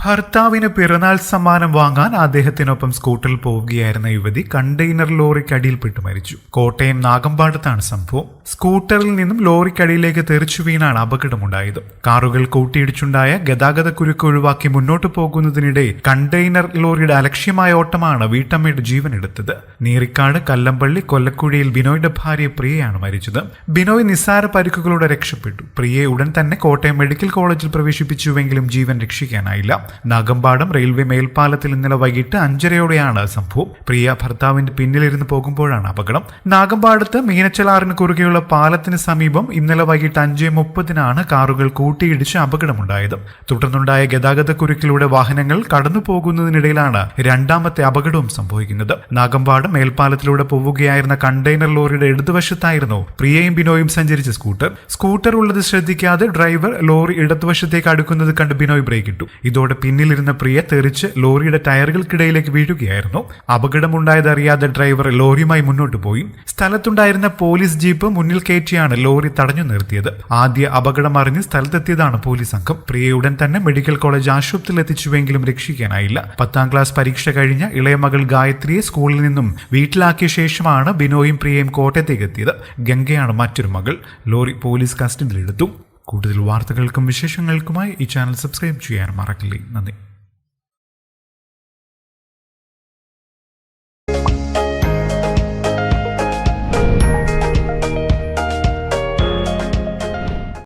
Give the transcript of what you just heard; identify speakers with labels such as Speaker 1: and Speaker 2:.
Speaker 1: ഭർത്താവിന് പിറന്നാൾ സമ്മാനം വാങ്ങാൻ അദ്ദേഹത്തിനൊപ്പം സ്കൂട്ടറിൽ പോവുകയായിരുന്ന യുവതി കണ്ടെയ്നർ ലോറിക്കടിയിൽപ്പെട്ട് മരിച്ചു. കോട്ടയം നാഗമ്പാടത്താണ് സംഭവം. സ്കൂട്ടറിൽ നിന്നും ലോറിക്കടിയിലേക്ക് തെറിച്ചു വീണാണ് അപകടമുണ്ടായത്. കാറുകൾ കൂട്ടിയിടിച്ചുണ്ടായ ഗതാഗതക്കുരുക്ക് ഒഴിവാക്കി മുന്നോട്ട് പോകുന്നതിനിടെ കണ്ടെയ്നർ ലോറിയുടെ അലക്ഷ്യമായ ഓട്ടമാണ് വീട്ടമ്മയുടെ ജീവനെടുത്തത്. നീറിക്കാട് കല്ലമ്പള്ളി കൊല്ലക്കുഴിയിൽ ബിനോയുടെ ഭാര്യ പ്രിയയാണ് മരിച്ചത്. ബിനോയ് നിസ്സാര പരിക്കുകളോടെ രക്ഷപ്പെട്ടു. പ്രിയയെ ഉടൻ തന്നെ കോട്ടയം മെഡിക്കൽ കോളേജിൽ പ്രവേശിപ്പിച്ചുവെങ്കിലും ജീവൻ രക്ഷിക്കാനായില്ല. നാഗമ്പാടം റെയിൽവേ മേൽപ്പാലത്തിൽ ഇന്നലെ വൈകിട്ട് 5:30-ഓടെയാണ് സംഭവം. പ്രിയ ഭർത്താവിന്റെ പിന്നിലിരുന്ന് പോകുമ്പോഴാണ് അപകടം. നാഗമ്പാടത്ത് മീനച്ചലാറിന് കുറുകെയുള്ള പാലത്തിന് സമീപം ഇന്നലെ വൈകിട്ട് 5:30-നാണ് കാറുകൾ കൂട്ടിയിടിച്ച് അപകടമുണ്ടായത്. തുടർന്നുണ്ടായ ഗതാഗതക്കുരുക്കിലൂടെ വാഹനങ്ങൾ കടന്നു പോകുന്നതിനിടയിലാണ് രണ്ടാമത്തെ അപകടവും സംഭവിക്കുന്നത്. നാഗമ്പാടം മേൽപ്പാലത്തിലൂടെ പോവുകയായിരുന്ന കണ്ടെയ്നർ ലോറിയുടെ ഇടതുവശത്തായിരുന്നു പ്രിയയും ബിനോയും സഞ്ചരിച്ച സ്കൂട്ടർ ഉള്ളത് ശ്രദ്ധിക്കാതെ ഡ്രൈവർ ലോറി ഇടതുവശത്തേക്ക് അടുക്കുന്നത് കണ്ട് ബിനോയ് ബ്രേക്ക് ഇട്ടു. ഇതോടെ പിന്നിലിരുന്ന പ്രിയ തെറിച്ച് ലോറിയുടെ ടയറുകൾക്കിടയിലേക്ക് വീഴുകയായിരുന്നു. അപകടമുണ്ടായതറിയാതെ ഡ്രൈവർ ലോറിയുമായി മുന്നോട്ട് പോയി. സ്ഥലത്തുണ്ടായിരുന്ന പോലീസ് ജീപ്പ് മുന്നിൽ കയറ്റിയാണ് ലോറി തടഞ്ഞു നിർത്തിയത്. ആദ്യ അപകടം അറിഞ്ഞ് സ്ഥലത്തെത്തിയതാണ് പോലീസ് സംഘം. പ്രിയയെ ഉടൻ തന്നെ മെഡിക്കൽ കോളേജ് ആശുപത്രിയിൽ എത്തിച്ചുവെങ്കിലും രക്ഷിക്കാനായില്ല. 10ാം ക്ലാസ് പരീക്ഷ കഴിഞ്ഞ ഇളയ മകൾ ഗായത്രിയെ സ്കൂളിൽ നിന്നും വീട്ടിലാക്കിയ ശേഷമാണ് ബിനോയും പ്രിയയും കോട്ടയത്തേക്ക് എത്തിയത്. ഗംഗയാണ് മറ്റൊരു മകൾ. ലോറി പോലീസ് കസ്റ്റഡിയിലെടുത്തു. കൂടുതൽ വാർത്തകൾക്കും വിശേഷങ്ങൾക്കുമായി ഈ ചാനൽ സബ്സ്ക്രൈബ് ചെയ്യാൻ മറക്കില്ലേ. നന്ദി.